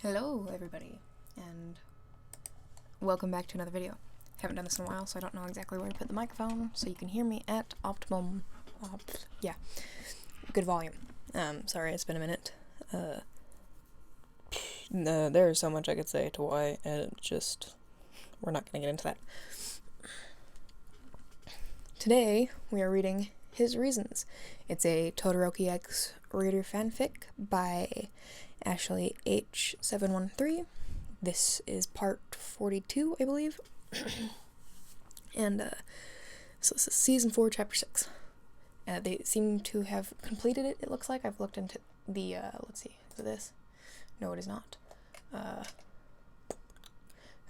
Hello everybody, and welcome back to another video. Haven't done this in a while, so I don't know exactly where to put the microphone, so you can hear me at good volume. Sorry, it's been a minute. There's so much I could say to why, and we're not gonna get into that. Today, we are reading His Reasons. It's a Todoroki X reader fanfic by AshleyH713. This is part 42, I believe. And so this is season 4, chapter 6. They seem to have completed it, it looks like. I've looked into the, let's see, is it this? No, it is not.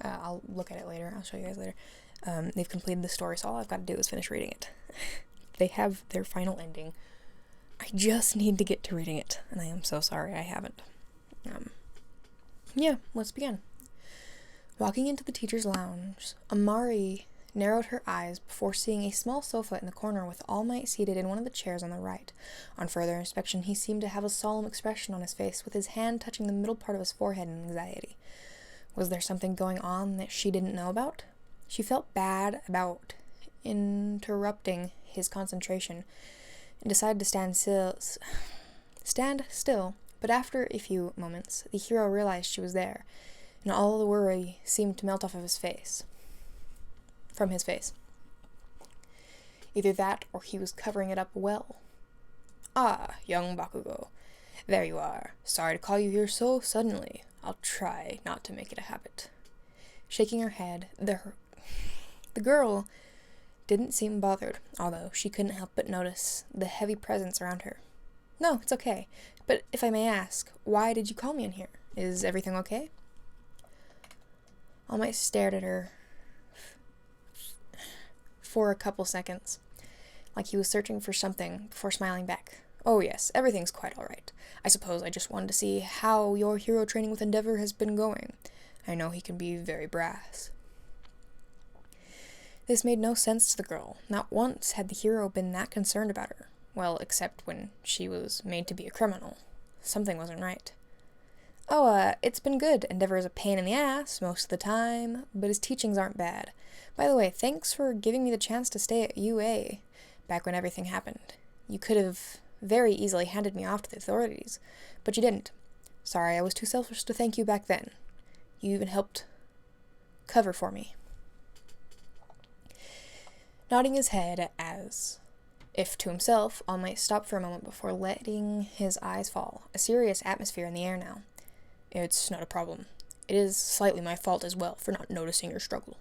I'll look at it later. I'll show you guys later. They've completed the story, so all I've got to do is finish reading it. They have their final ending. I just need to get to reading it, and I am so sorry I haven't. Yeah, let's begin. Walking into the teacher's lounge, Amari narrowed her eyes before seeing a small sofa in the corner with All Might seated in one of the chairs on the right. On further inspection, he seemed to have a solemn expression on his face, with his hand touching the middle part of his forehead in anxiety. Was there something going on that she didn't know about? She felt bad about interrupting his concentration and decided to stand still, but after a few moments, the hero realized she was there, and all the worry seemed to melt off of from his face. Either that, or he was covering it up well. "Ah, young Bakugo. There you are. Sorry to call you here so suddenly. I'll try not to make it a habit." Shaking her head, the girl didn't seem bothered, although she couldn't help but notice the heavy presence around her. "No, it's okay. But if I may ask, why did you call me in here? Is everything okay?" All Might stared at her for a couple seconds, like he was searching for something before smiling back. "Oh yes, everything's quite all right. I suppose I just wanted to see how your hero training with Endeavor has been going. I know he can be very brass." This made no sense to the girl. Not once had the hero been that concerned about her. Well, except when she was made to be a criminal. Something wasn't right. "Oh, it's been good. Endeavor is a pain in the ass most of the time, but his teachings aren't bad. By the way, thanks for giving me the chance to stay at UA back when everything happened. You could have very easily handed me off to the authorities, but you didn't. Sorry, I was too selfish to thank you back then. You even helped cover for me." Nodding his head as if to himself, All Might stopped for a moment before letting his eyes fall. A serious atmosphere in the air now. "It's not a problem. It is slightly my fault as well for not noticing your struggle.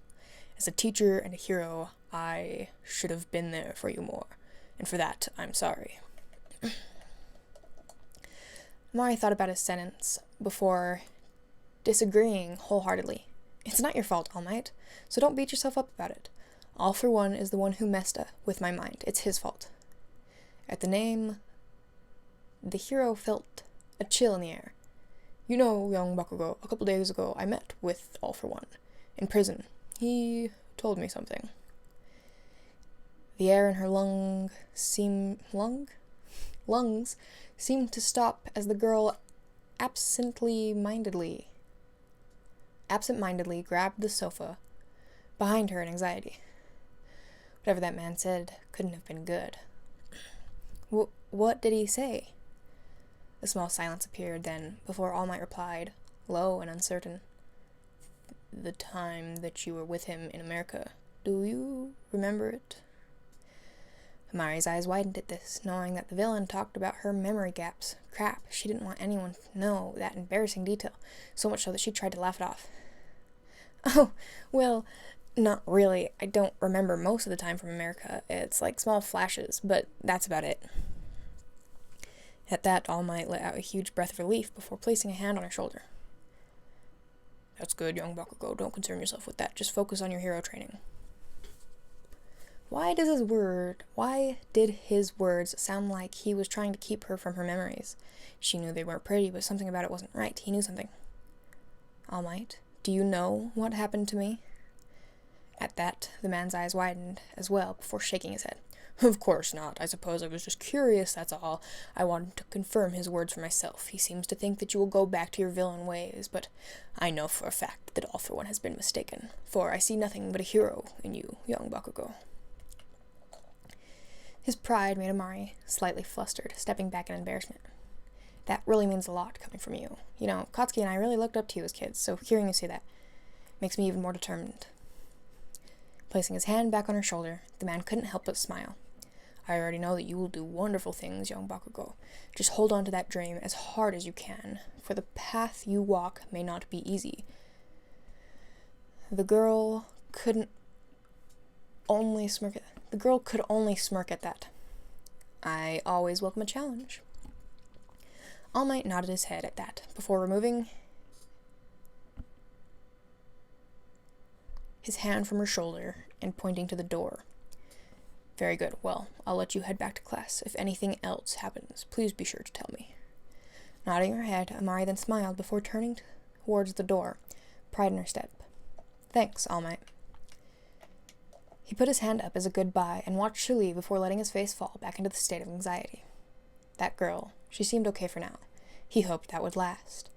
As a teacher and a hero, I should have been there for you more, and for that, I'm sorry." Mari thought about his sentence before disagreeing wholeheartedly. "It's not your fault, All Might, so don't beat yourself up about it. All for One is the one who messed up with my mind. It's his fault." At the name, the hero felt a chill in the air. "You know, young Bakugo, a couple days ago I met with All for One in prison. He told me something." The air in her lungs seemed to stop as the girl absent-mindedly grabbed the sofa behind her in anxiety. Whatever that man said couldn't have been good. What did he say?" A small silence appeared then, before All Might replied, low and uncertain. "The time that you were with him in America. Do you remember it?" Amari's eyes widened at this, knowing that the villain talked about her memory gaps. Crap, she didn't want anyone to know that embarrassing detail, so much so that she tried to laugh it off. "Oh, well, not really. I don't remember most of the time from America. It's like small flashes, but that's about it." At that, All Might let out a huge breath of relief before placing a hand on her shoulder. "That's good, young Bakugo. Don't concern yourself with that. Just focus on your hero training." Why did his words sound like he was trying to keep her from her memories? She knew they weren't pretty, but something about it wasn't right. He knew something. "All Might, do you know what happened to me?" At that, the man's eyes widened as well before shaking his head. Of course not. I suppose I was just curious, that's all. I wanted to confirm his words for myself. He seems to think that you will go back to your villain ways, but I know for a fact that all for one has been mistaken, for I see nothing but a hero in you, young Bakugo. His pride made Amari slightly flustered, stepping back in embarrassment. That really means a lot coming from you. You know, Katsuki and I really looked up to you as kids, so hearing you say that makes me even more determined. Placing his hand back on her shoulder, the man couldn't help but smile. I already know that you will do wonderful things, young Bakugo. Just hold on to that dream as hard as you can, for the path you walk may not be easy. The girl could only smirk at that. I always welcome a challenge. All Might nodded his head at that, before removing his hand from her shoulder and pointing to the door. Very good. Well, I'll let you head back to class. If anything else happens, please be sure to tell me. Nodding her head, Amari then smiled before turning towards the door, pride in her step. Thanks, All Might. He put his hand up as a goodbye and watched her leave before letting his face fall back into the state of anxiety. That girl, she seemed okay for now. He hoped that would last.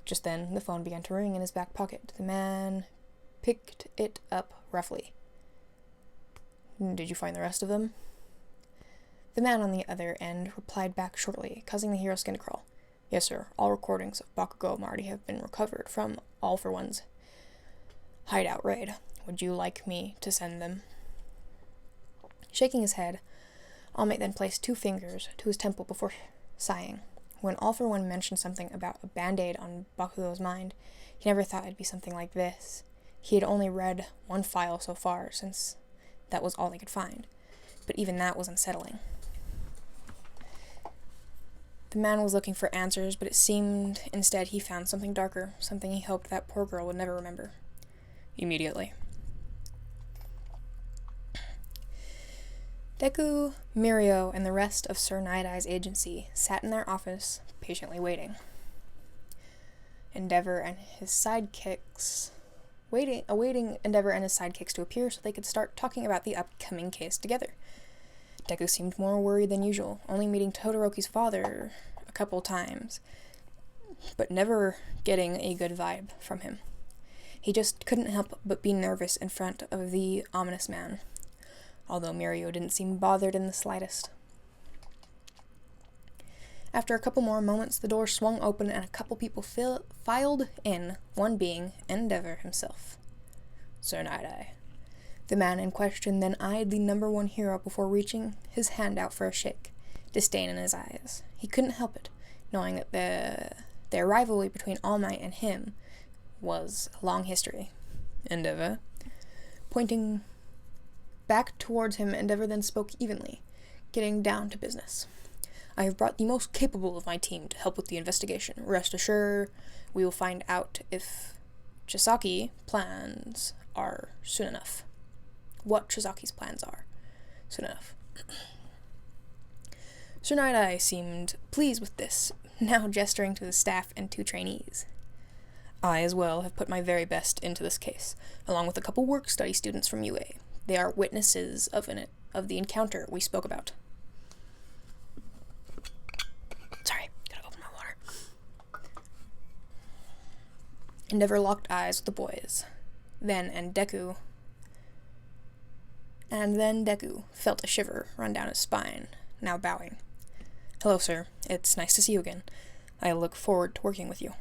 Just then, the phone began to ring in his back pocket. The man picked it up roughly. Did you find the rest of them? The man on the other end replied back shortly, causing the hero's skin to crawl. Yes, sir. All recordings of Bakugo Marty have been recovered from All for One's hideout raid. Would you like me to send them? Shaking his head, All Might then placed 2 fingers to his temple before sighing. When All for One mentioned something about a band-aid on Bakugo's mind, he never thought it'd be something like this. He had only read 1 file so far, since that was all they could find. But even that was unsettling. The man was looking for answers, but it seemed instead he found something darker, something he hoped that poor girl would never remember. Immediately. Deku, Mirio, and the rest of Sir Night-Eye's agency sat in their office, patiently waiting. Endeavor and his sidekicks awaiting Endeavor and his sidekicks to appear so they could start talking about the upcoming case together. Deku seemed more worried than usual, only meeting Todoroki's father a couple times, but never getting a good vibe from him. He just couldn't help but be nervous in front of the ominous man, although Mirio didn't seem bothered in the slightest. After a couple more moments, the door swung open and a couple people filed in, one being Endeavor himself. Sir Night-Eye. The man in question then eyed the number 1 hero before reaching his hand out for a shake, disdain in his eyes. He couldn't help it, knowing that their rivalry between All Might and him was a long history. Endeavor. Pointing back towards him, Endeavor then spoke evenly, getting down to business. I have brought the most capable of my team to help with the investigation. Rest assured, we will find out if Chisaki's plans are soon enough. What Chisaki's plans are soon enough. Sir Night-Eye seemed pleased with this, now gesturing to the staff and 2 trainees. I, as well, have put my very best into this case, along with a couple work-study students from UA. They are witnesses of the encounter we spoke about. Sorry, gotta open my water. Endeavor locked eyes with the boys. Then Deku felt a shiver run down his spine, now bowing. Hello, sir. It's nice to see you again. I look forward to working with you.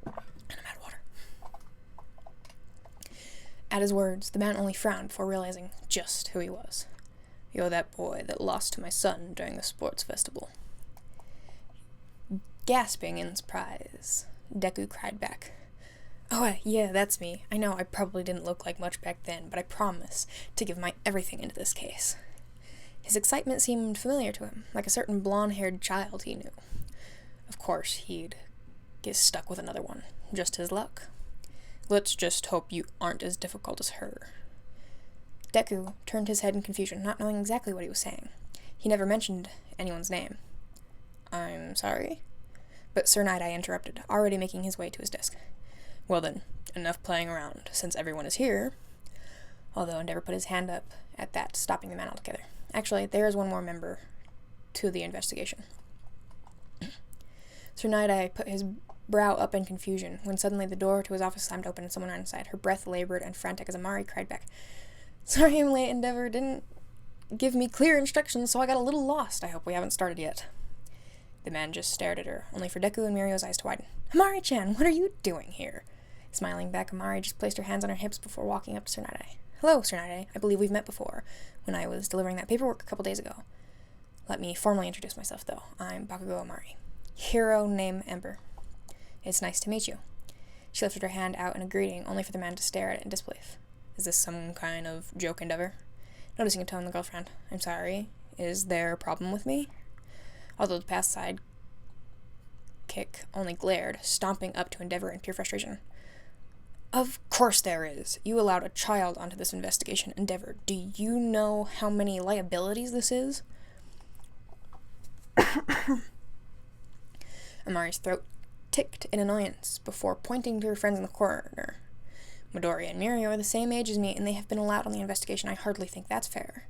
And I'm out of water. At his words, the man only frowned before realizing just who he was. You're that boy that lost to my son during the sports festival. Gasping in surprise, Deku cried back. Oh, yeah, that's me. I know I probably didn't look like much back then, but I promise to give my everything into this case. His excitement seemed familiar to him, like a certain blonde-haired child he knew. Of course, he'd get stuck with another one. Just his luck. Let's just hope you aren't as difficult as her. Deku turned his head in confusion, not knowing exactly what he was saying. He never mentioned anyone's name. I'm sorry? But Sir Night-Eye interrupted, already making his way to his desk. Well then, enough playing around. Since everyone is here, Although Endeavor put his hand up at that, stopping the man altogether. Actually, there is one more member to the investigation. Sir Night-Eye put his brow up in confusion, when suddenly the door to his office slammed open and someone ran inside. Her breath labored and frantic as Amari cried back, "Sorry I'm late, Endeavor didn't give me clear instructions, so I got a little lost. I hope we haven't started yet." The man just stared at her, only for Deku and Mirio's eyes to widen. "Amari-chan, what are you doing here?" Smiling back, Amari just placed her hands on her hips before walking up to Sir Night-Eye. "Hello, Sir Night-Eye. I believe we've met before, when I was delivering that paperwork a couple days ago. Let me formally introduce myself, though. I'm Bakugo Amari. Hero name Ember. It's nice to meet you." She lifted her hand out in a greeting, only for the man to stare at it in disbelief. "Is this some kind of joke, Endeavor?" Noticing a tone, the girl frowned. "I'm sorry. Is there a problem with me?" Although the past side kick only glared, stomping up to Endeavor in pure frustration. "Of course there is. You allowed a child onto this investigation, Endeavor. Do you know how many liabilities this is?" Amari's throat ticked in annoyance before pointing to her friends in the corner. "Midori and Mirio are the same age as me, and they have been allowed on the investigation. I hardly think that's fair."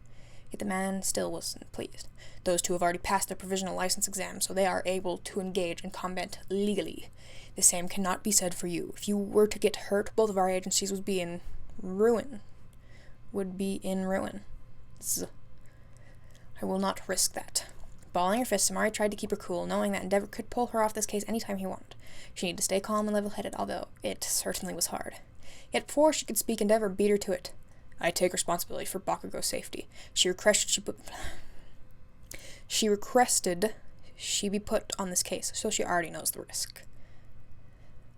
Yet the man still wasn't pleased. "Those two have already passed their provisional license exam, so they are able to engage in combat legally. The same cannot be said for you. If you were to get hurt, both of our agencies would be in ruin. I will not risk that." Balling her fists, Amari tried to keep her cool, knowing that Endeavor could pull her off this case any time he wanted. She needed to stay calm and level-headed, although it certainly was hard. Yet before she could speak, Endeavor beat her to it. "I take responsibility for Bakugo's safety. She requested she be put on this case, so she already knows the risk."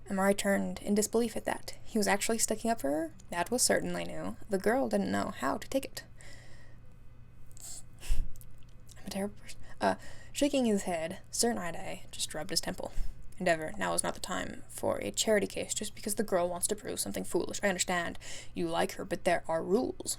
Amari turned in disbelief at that. He was actually sticking up for her? That was certainly new. The girl didn't know how to take it. "I'm a terrible person." Shaking his head, Sir Night-Eye just rubbed his temple. "Endeavor, now is not the time for a charity case just because the girl wants to prove something foolish. I understand you like her, but there are rules."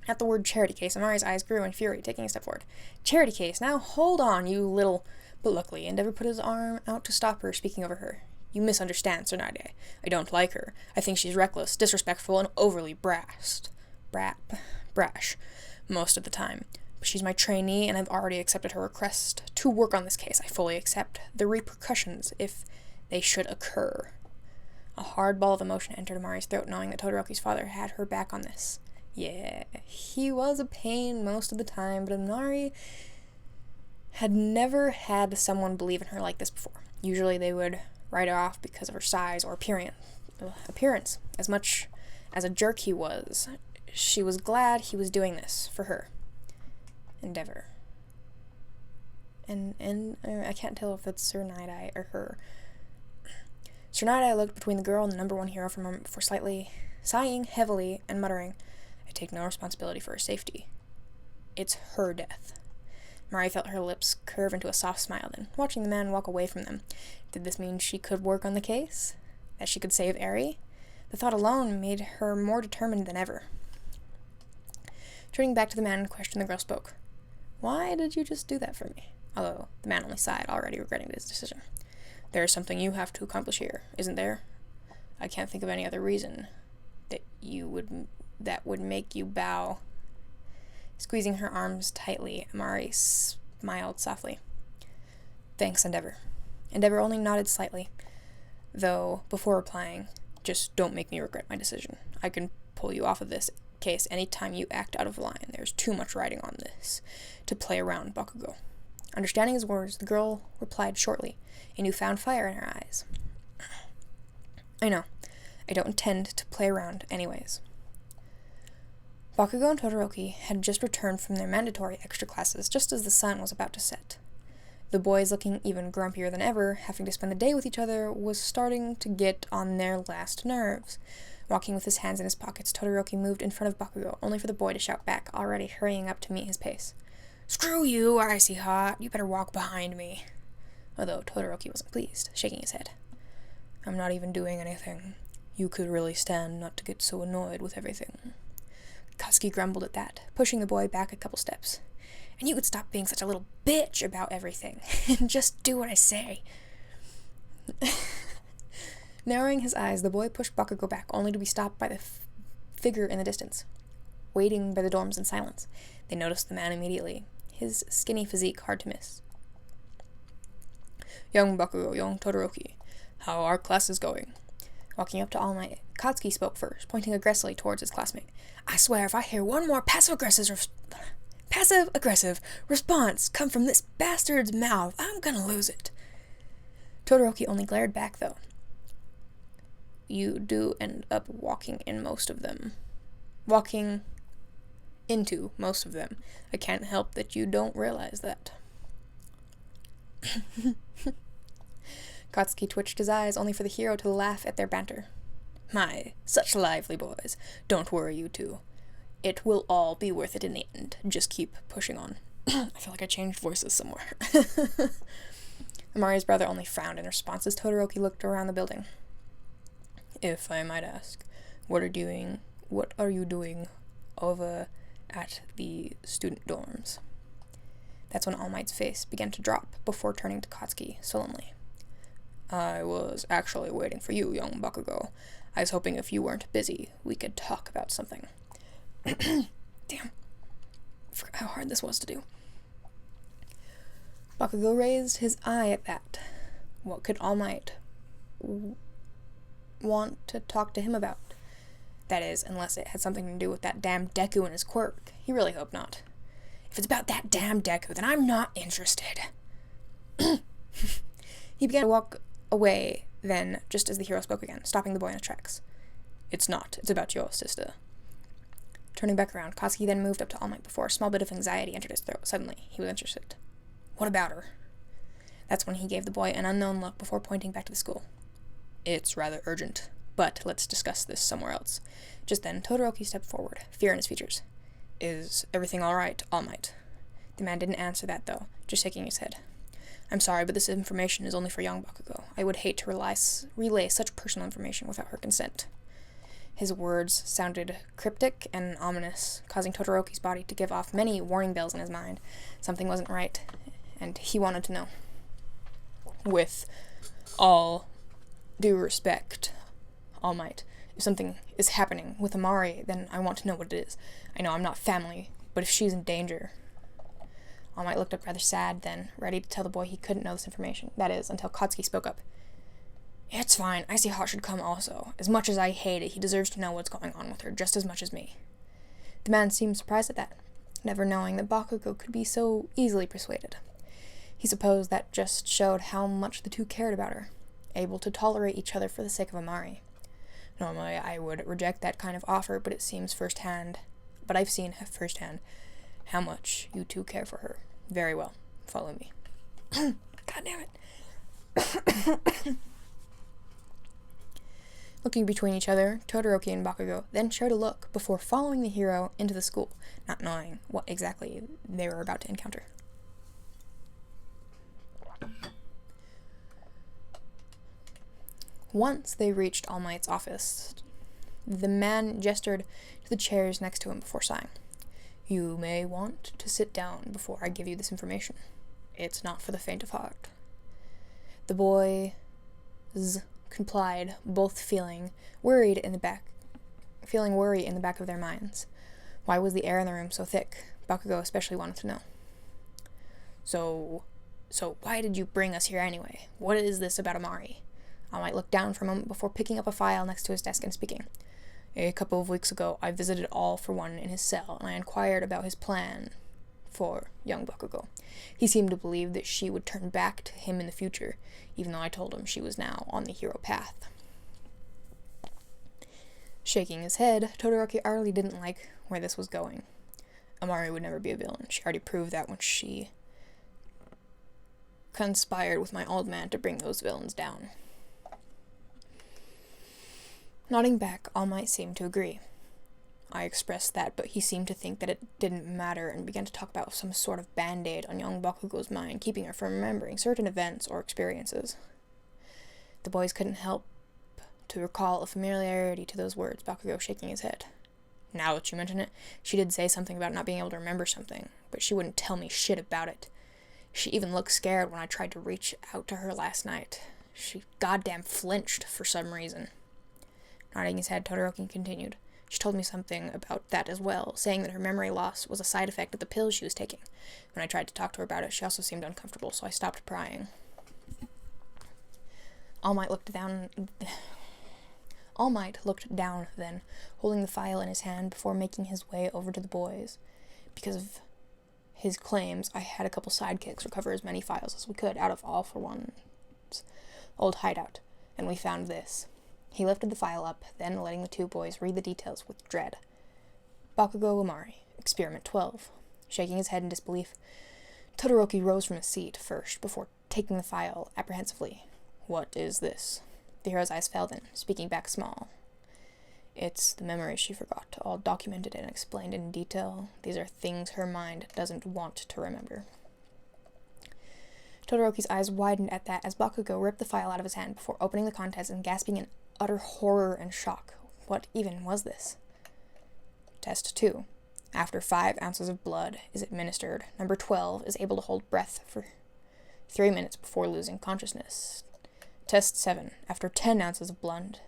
At the word charity case, Amari's eyes grew in fury, taking a step forward. "Charity case? Now hold on, you little—" But luckily, Endeavor put his arm out to stop her, speaking over her. "You misunderstand, Sir Night-Eye. I don't like her. I think she's reckless, disrespectful, and overly brash most of the time. But she's my trainee, and I've already accepted her request to work on this case. I fully accept the repercussions if they should occur." A hard ball of emotion entered Amari's throat, knowing that Todoroki's father had her back on this. Yeah, he was a pain most of the time, but Amari had never had someone believe in her like this before. Usually they would write her off because of her size or appearance. As much as a jerk he was, she was glad he was doing this for her. Endeavor. And I can't tell if it's Sir Night-Eye or her. Sir Night-Eye looked between the girl and the number one hero for a moment before slightly sighing heavily and muttering, "I take no responsibility for her safety. It's her death." Mari felt her lips curve into a soft smile, then, watching the man walk away from them. Did this mean she could work on the case? That she could save Eri? The thought alone made her more determined than ever. Turning back to the man in question, the girl spoke. "Why did you just do that for me?" Although the man only sighed, already regretting his decision. "There is something you have to accomplish here, isn't there? I can't think of any other reason that would make you bow." Squeezing her arms tightly, Amari smiled softly. "Thanks, Endeavor." Endeavor only nodded slightly, though before replying, "Just don't make me regret my decision. I can pull you off of this case any time you act out of line. There's too much riding on this to play around, Bakugo." Understanding his words, the girl replied shortly, a newfound fire in her eyes. "I know. I don't intend to play around anyways." Bakugo and Todoroki had just returned from their mandatory extra classes just as the sun was about to set. The boys, looking even grumpier than ever, having to spend the day with each other, was starting to get on their last nerves. Walking with his hands in his pockets, Todoroki moved in front of Bakugo, only for the boy to shout back, already hurrying up to meet his pace. "Screw you, icy hot. You better walk behind me." Although Todoroki wasn't pleased, shaking his head. "I'm not even doing anything. You could really stand not to get so annoyed with everything." Katsuki grumbled at that, pushing the boy back a couple steps. "And you could stop being such a little bitch about everything, and just do what I say." Narrowing his eyes, the boy pushed Bakugo back, only to be stopped by the figure in the distance, waiting by the dorms in silence. They noticed the man immediately, his skinny physique hard to miss. Young Bakugo, young Todoroki, how are classes going? Walking up to All Might, Katsuki spoke first, pointing aggressively towards his classmate. I swear if I hear one more passive-aggressive response come from this bastard's mouth, I'm gonna lose it. Todoroki only glared back, though. You do end up walking into most of them. I can't help that you don't realize that. Katsuki twitched his eyes, only for the hero to laugh at their banter. My, such lively boys. Don't worry, you two. It will all be worth it in the end. Just keep pushing on. I feel like I changed voices somewhere. Amari's brother only frowned in response as Todoroki looked around the building. If I might ask, what are you doing over at the student dorms? That's when All Might's face began to drop, before turning to Katsuki sullenly. I was actually waiting for you, young Bakugo. I was hoping if you weren't busy, we could talk about something. Damn. I forgot how hard this was to do. Bakugo raised his eye at that. What could All Might want to talk to him about? That is, unless it had something to do with that damn Deku and his quirk. He really hoped not. If it's about that damn Deku, then I'm not interested. He began to walk away then, just as the hero spoke again, stopping the boy in his tracks. It's not. It's about your sister. Turning back around, Katsuki then moved up to All Might before a small bit of anxiety entered his throat. Suddenly, he was interested. What about her? That's when he gave the boy an unknown look before pointing back to the school. It's rather urgent, but let's discuss this somewhere else. Just then, Todoroki stepped forward, fear in his features. Is everything all right, All Might? The man didn't answer that, though, just shaking his head. I'm sorry, but this information is only for young Bakugo. I would hate to relay such personal information without her consent. His words sounded cryptic and ominous, causing Todoroki's body to give off many warning bells in his mind. Something wasn't right, and he wanted to know. With all due respect, All Might, if something is happening with Amari, then I want to know what it is. I know I'm not family, but if she's in danger... All Might looked up rather sad then, ready to tell the boy he couldn't know this information. That is, until Katsuki spoke up. It's fine. I see how it should come also. As much as I hate it, he deserves to know what's going on with her, just as much as me. The man seemed surprised at that, never knowing that Bakugo could be so easily persuaded. He supposed that just showed how much the two cared about her, able to tolerate each other for the sake of Amari. Normally, I would reject that kind of offer, but I've seen firsthand how much you two care for her. Very well. Follow me. God damn it. Looking between each other, Todoroki and Bakugo then showed a look before following the hero into the school, not knowing what exactly they were about to encounter. Once they reached All Might's office, the man gestured to the chairs next to him before sighing. You may want to sit down before I give you this information. It's not for the faint of heart. The boys complied, both feeling worry in the back of their minds. Why was the air in the room so thick? Bakugo especially wanted to know. So why did you bring us here anyway? What is this about Amari? All Might looked down for a moment before picking up a file next to his desk and speaking. A couple of weeks ago, I visited All for One in his cell, and I inquired about his plan for young Bakugo. He seemed to believe that she would turn back to him in the future, even though I told him she was now on the hero path. Shaking his head, Todoroki already didn't like where this was going. Amari would never be a villain. She already proved that when she conspired with my old man to bring those villains down. Nodding back, All Might seemed to agree. I expressed that, but he seemed to think that it didn't matter and began to talk about some sort of band-aid on young Bakugo's mind, keeping her from remembering certain events or experiences. The boys couldn't help to recall a familiarity to those words, Bakugo shaking his head. Now that you mention it, she did say something about not being able to remember something, but she wouldn't tell me shit about it. She even looked scared when I tried to reach out to her last night. She goddamn flinched for some reason. Nodding his head, Todoroki continued. She told me something about that as well, saying that her memory loss was a side effect of the pills she was taking. When I tried to talk to her about it, she also seemed uncomfortable, so I stopped prying. All Might looked down then, holding the file in his hand before making his way over to the boys. Because of his claims, I had a couple sidekicks recover as many files as we could out of All for One's old hideout, and we found this. He lifted the file up, then letting the two boys read the details with dread. Bakugo Amari, Experiment 12. Shaking his head in disbelief, Todoroki rose from his seat first, before taking the file apprehensively. What is this? The hero's eyes fell then, speaking back small. It's the memories she forgot, all documented and explained in detail. These are things her mind doesn't want to remember. Todoroki's eyes widened at that as Bakugo ripped the file out of his hand before opening the contents and gasping in utter horror and shock. What even was this? Test 2. After 5 ounces of blood is administered, number 12 is able to hold breath for 3 minutes before losing consciousness. Test 7. After 10 ounces of blood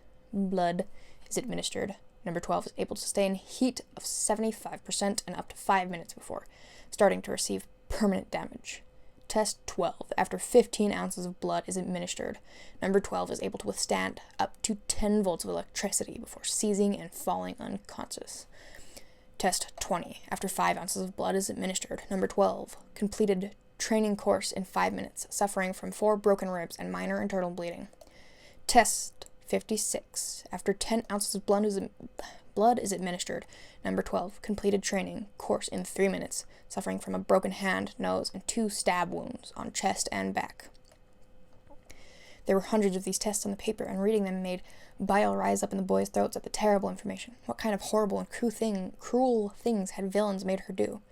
is administered, number 12 is able to sustain heat of 75% and up to 5 minutes before starting to receive permanent damage. Test 12. After 15 ounces of blood is administered, number 12 is able to withstand up to 10 volts of electricity before seizing and falling unconscious. Test 20. After 5 ounces of blood is administered, number 12 completed training course in 5 minutes, suffering from 4 broken ribs and minor internal bleeding. Test 56. After 10 ounces of blood is administered, number 12 completed training course in 3 minutes, suffering from a broken hand, nose, and 2 stab wounds on chest and back. There were hundreds of these tests on the paper, and reading them made bile rise up in the boys' throats at the terrible information. What kind of horrible and cruel things had villains made her do?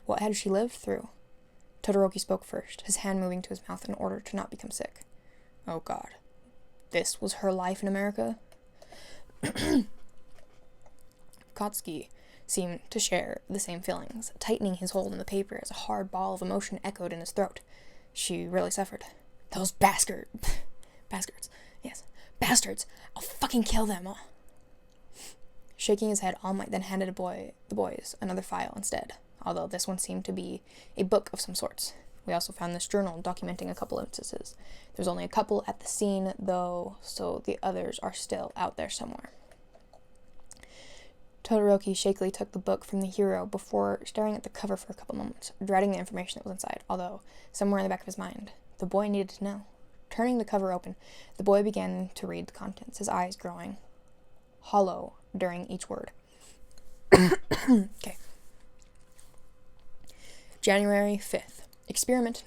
What had she lived through? Todoroki spoke first, his hand moving to his mouth in order to not become sick. Oh God. This was her life in America? Katsuki seemed to share the same feelings, tightening his hold on the paper as a hard ball of emotion echoed in his throat. She really suffered. Those bastards. Yes. Bastards. I'll fucking kill them. Shaking his head, All Might then handed the boys another file instead, although this one seemed to be a book of some sorts. We also found this journal documenting a couple instances. There's only a couple at the scene, though, so the others are still out there somewhere. Todoroki shakily took the book from the hero before staring at the cover for a couple moments, dreading the information that was inside, although somewhere in the back of his mind, the boy needed to know. Turning the cover open, the boy began to read the contents, his eyes growing hollow during each word. Okay. January 5th. Experiment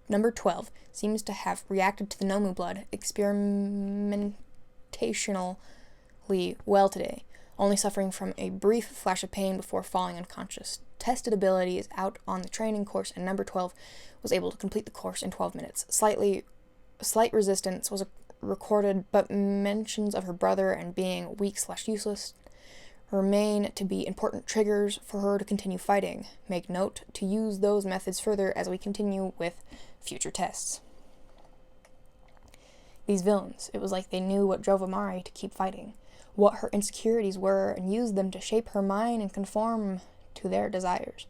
number 12 seems to have reacted to the Nomu blood experimentationally well today, only suffering from a brief flash of pain before falling unconscious. Tested ability is out on the training course, and number 12 was able to complete the course in 12 minutes. Slight resistance was recorded, but mentions of her brother and being weak/useless remain to be important triggers for her to continue fighting. Make note to use those methods further as we continue with future tests. These villains, it was like they knew what drove Amari to keep fighting, what her insecurities were, and used them to shape her mind and conform to their desires.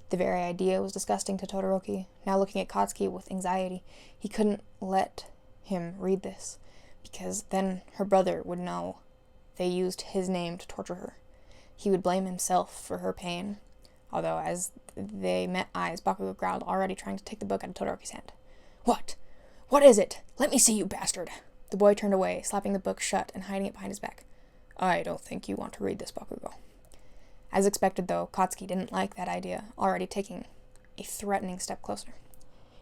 The very idea was disgusting to Todoroki. Now looking at Katsuki with anxiety, he couldn't let him read this, because then her brother would know they used his name to torture her. He would blame himself for her pain, although as they met eyes, Bakugo growled, already trying to take the book out of Todoroki's hand. What? What is it? Let me see, you bastard! The boy turned away, slapping the book shut and hiding it behind his back. I don't think you want to read this, Bakugo. As expected, though, Katsuki didn't like that idea, already taking a threatening step closer.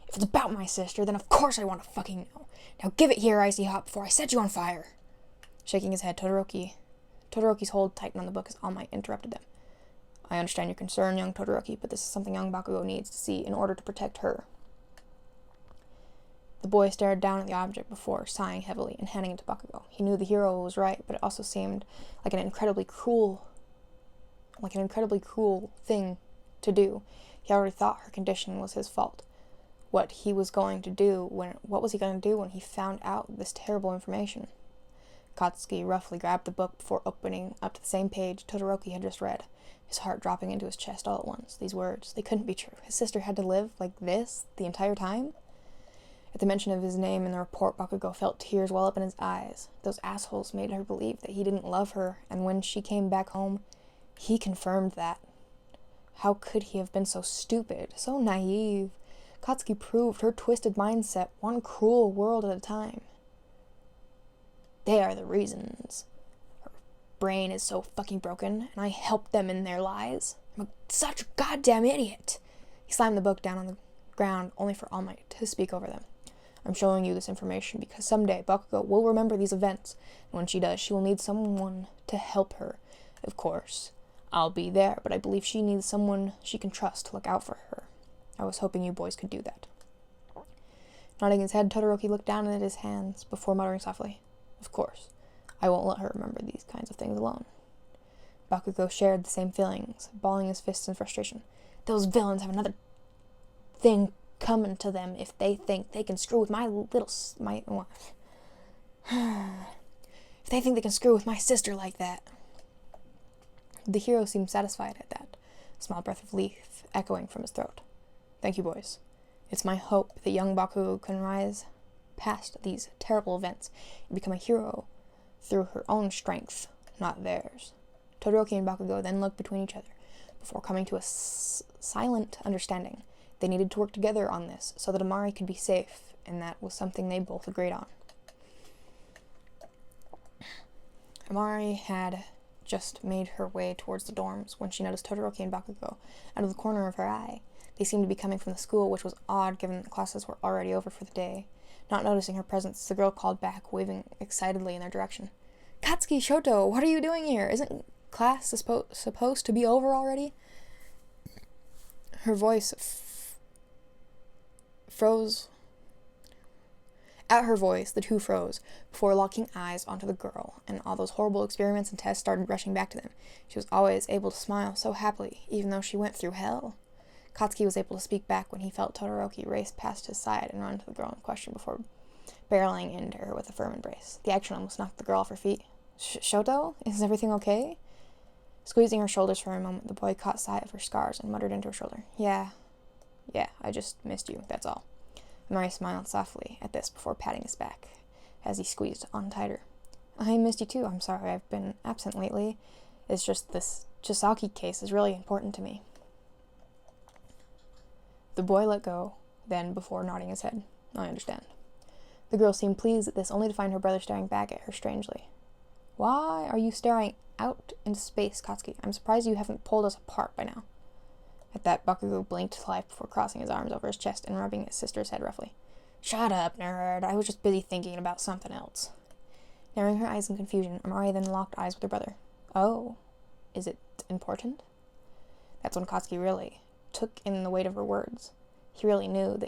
If it's about my sister, then of course I want to fucking know. Now give it here, Icy Hot, before I set you on fire! Shaking his head, Todoroki's hold tightened on the book as All Might interrupted them. I understand your concern, young Todoroki, but this is something young Bakugo needs to see in order to protect her. The boy stared down at the object before sighing heavily and handing it to Bakugo. He knew the hero was right, but it also seemed like an incredibly cruel thing to do. He already thought her condition was his fault. What was he going to do when he found out this terrible information? Katsuki roughly grabbed the book before opening up to the same page Todoroki had just read, his heart dropping into his chest all at once. These words, they couldn't be true. His sister had to live like this the entire time? At the mention of his name in the report, Bakugo felt tears well up in his eyes. Those assholes made her believe that he didn't love her, and when she came back home, he confirmed that. How could he have been so stupid, so naive? Katsuki proved her twisted mindset, one cruel world at a time. They are the reasons her brain is so fucking broken, and I helped them in their lies. I'm such a goddamn idiot. He slammed the book down on the ground, only for All Might to speak over them. I'm showing you this information because someday Bakugo will remember these events, and when she does, she will need someone to help her. Of course, I'll be there, but I believe she needs someone she can trust to look out for her. I was hoping you boys could do that. Nodding his head, Todoroki looked down at his hands before muttering softly, Of course, I won't let her remember these kinds of things alone. Bakugo shared the same feelings, balling his fists in frustration. Those villains have another thing coming to them if they think they can screw with if they think they can screw with my sister like that. The hero seemed satisfied at that, a small breath of relief echoing from his throat. Thank you, boys. It's my hope that young Bakugo can rise past these terrible events and become a hero through her own strength, not theirs. Todoroki and Bakugo then looked between each other before coming to a silent understanding. They needed to work together on this so that Amari could be safe, and that was something they both agreed on. Amari had just made her way towards the dorms when she noticed Todoroki and Bakugo out of the corner of her eye. They seemed to be coming from the school, which was odd given that classes were already over for the day. Not noticing her presence, the girl called back, waving excitedly in their direction. Katsuki, Shoto, what are you doing here? Isn't class supposed to be over already? Her voice froze. At her voice, the two froze, before locking eyes onto the girl, and all those horrible experiments and tests started rushing back to them. She was always able to smile so happily, even though she went through hell. Katsuki was able to speak back when he felt Todoroki race past his side and run to the girl in question before barreling into her with a firm embrace. The action almost knocked the girl off her feet. Shoto? Is everything okay? Squeezing her shoulders for a moment, the boy caught sight of her scars and muttered into her shoulder. Yeah, I just missed you, that's all. Mari smiled softly at this before patting his back, as he squeezed on tighter. I missed you too, I'm sorry I've been absent lately. It's just this Chisaki case is really important to me. The boy let go, then before nodding his head. I understand. The girl seemed pleased at this, only to find her brother staring back at her strangely. Why are you staring out into space, Katsuki? I'm surprised you haven't pulled us apart by now. At that, Bakugo blinked to life before crossing his arms over his chest and rubbing his sister's head roughly. Shut up, nerd. I was just busy thinking about something else. Narrowing her eyes in confusion, Amari then locked eyes with her brother. Oh, is it important? That's when Katsuki really took in the weight of her words. He already knew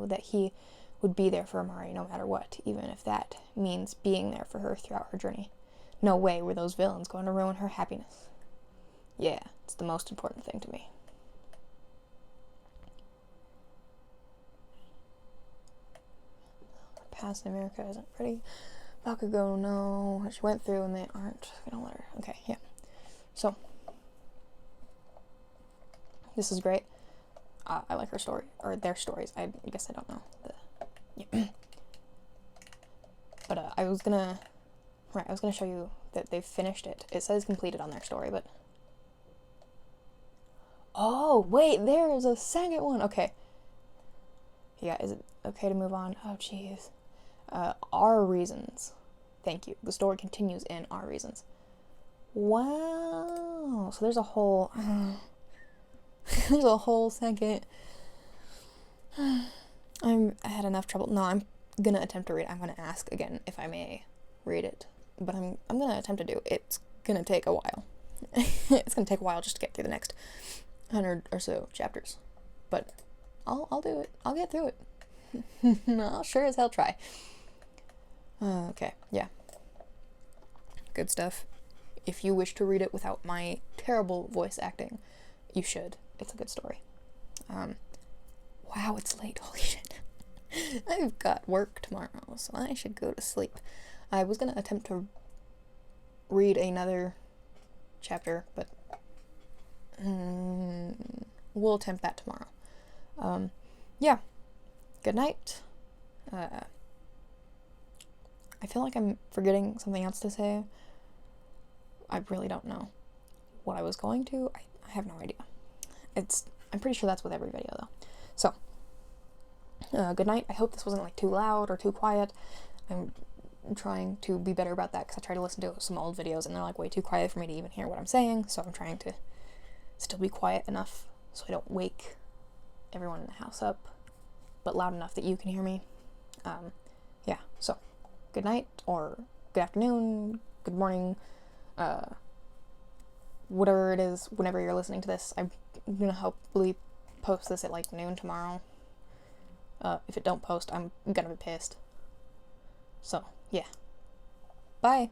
that he would be there for Amari no matter what, even if that means being there for her throughout her journey. No way were those villains going to ruin her happiness. Yeah, it's the most important thing to me. Past in America isn't pretty. Bakugo, no, what she went through and they aren't gonna let her. Okay, yeah. So, this is great. I like her story, or their stories. I guess I don't know. But I was gonna show you that they've finished it. It says completed on their story, but oh wait, there is a second one. Okay. Yeah, is it okay to move on? Oh jeez. Our reasons. Thank you. The story continues in Our Reasons. Wow. So there's a whole second. I had enough trouble. No, I'm gonna attempt to read it. I'm gonna ask again if I may read it, but I'm gonna attempt to do. It's gonna take a while. It's gonna take a while just to get through the next 100 or so chapters, but I'll do it. I'll get through it. I'll sure as hell try. Okay, yeah. Good stuff. If you wish to read it without my terrible voice acting, you should. It's a good story. Wow, it's late. Holy shit. I've got work tomorrow, so I should go to sleep. I was gonna attempt to read another chapter, but we'll attempt that tomorrow. Yeah. Good night. I feel like I'm forgetting something else to say. I really don't know what I was going to. I have no idea. I'm pretty sure that's with every video though. So, good night. I hope this wasn't like too loud or too quiet. I'm trying to be better about that because I try to listen to some old videos and they're like way too quiet for me to even hear what I'm saying. So I'm trying to still be quiet enough so I don't wake everyone in the house up, but loud enough that you can hear me. Yeah, so good night or good afternoon, good morning, whatever it is, whenever you're listening to this. I'm gonna hopefully post this at like noon tomorrow. If it don't post, I'm gonna be pissed. So, yeah. Bye.